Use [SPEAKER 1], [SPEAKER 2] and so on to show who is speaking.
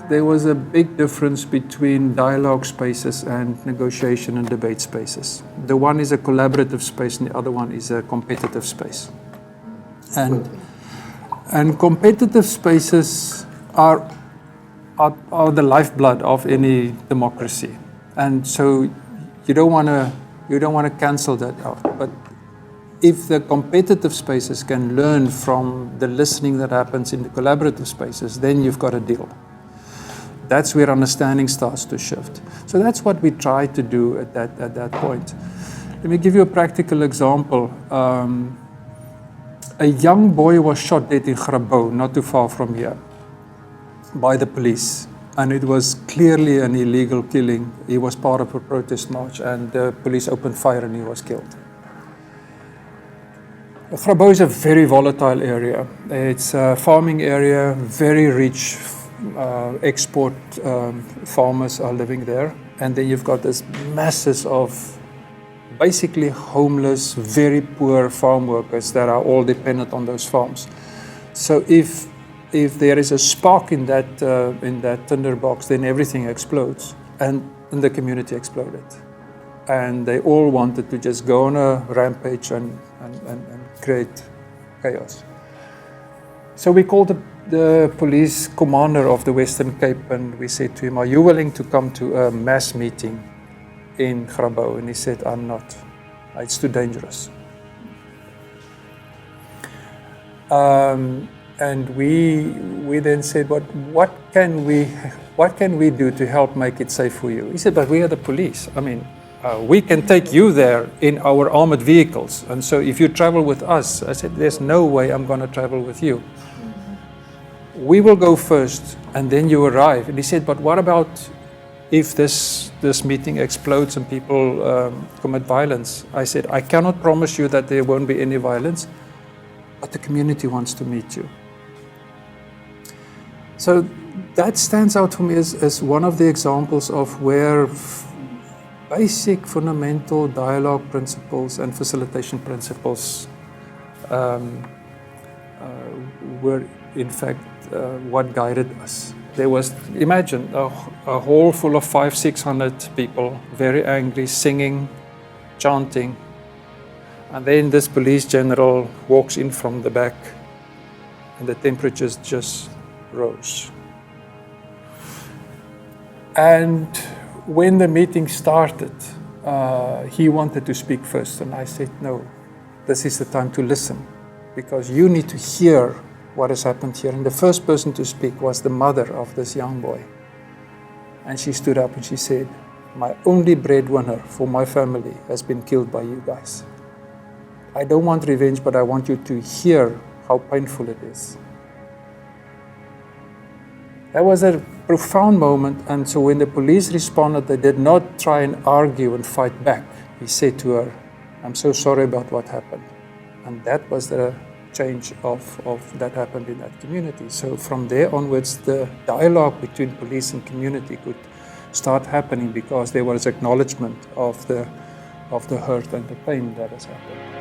[SPEAKER 1] there was a big difference between dialogue spaces and negotiation and debate spaces. The one is a collaborative space and the other one is a competitive space. And competitive spaces are the lifeblood of any democracy. And so you don't want to cancel that out. But if the competitive spaces can learn from the listening that happens in the collaborative spaces, then you've got a deal. That's where understanding starts to shift. So that's what we try to do at that point. Let me give you a practical example. A young boy was shot dead in Grabouw, not too far from here, by the police. And it was clearly an illegal killing. He was part of a protest march and the police opened fire and he was killed. Grabouw is a very volatile area. It's a farming area, very rich export farmers are living there. And then you've got this masses of basically homeless, very poor farm workers that are all dependent on those farms. So if there is a spark in that tinderbox, then everything explodes, and the community exploded. And they all wanted to just go on a rampage and create chaos. So we called the police commander of the Western Cape and we said to him, "Are you willing to come to a mass meeting in Grabouw?" And he said, "I'm not. It's too dangerous." And we then said, what can we do to help make it safe for you? He said, "But we are the police. I mean, we can take you there in our armored vehicles. And so if you travel with us," I said, "There's no way I'm going to travel with you. We will go first and then you arrive." And he said, "But what about if this meeting explodes and people commit violence?" I said, "I cannot promise you that there won't be any violence, but the community wants to meet you." So that stands out for me as one of the examples of where basic fundamental dialogue principles and facilitation principles were in fact what guided us. There was, imagine, a hall full of 500-600 people, very angry, singing, chanting, and then this police general walks in from the back and the temperatures just rose. And when the meeting started, he wanted to speak first, and I said, "No, this is the time to listen, because you need to hear what has happened here." And the first person to speak was the mother of this young boy. And she stood up and she said, "My only breadwinner for my family has been killed by you guys. I don't want revenge, but I want you to hear how painful it is." That was a profound moment. And so when the police responded, they did not try and argue and fight back. He said to her, "I'm so sorry about what happened." And that was the change of that happened in that community. So from there onwards, the dialogue between police and community could start happening because there was acknowledgement of the hurt and the pain that has happened.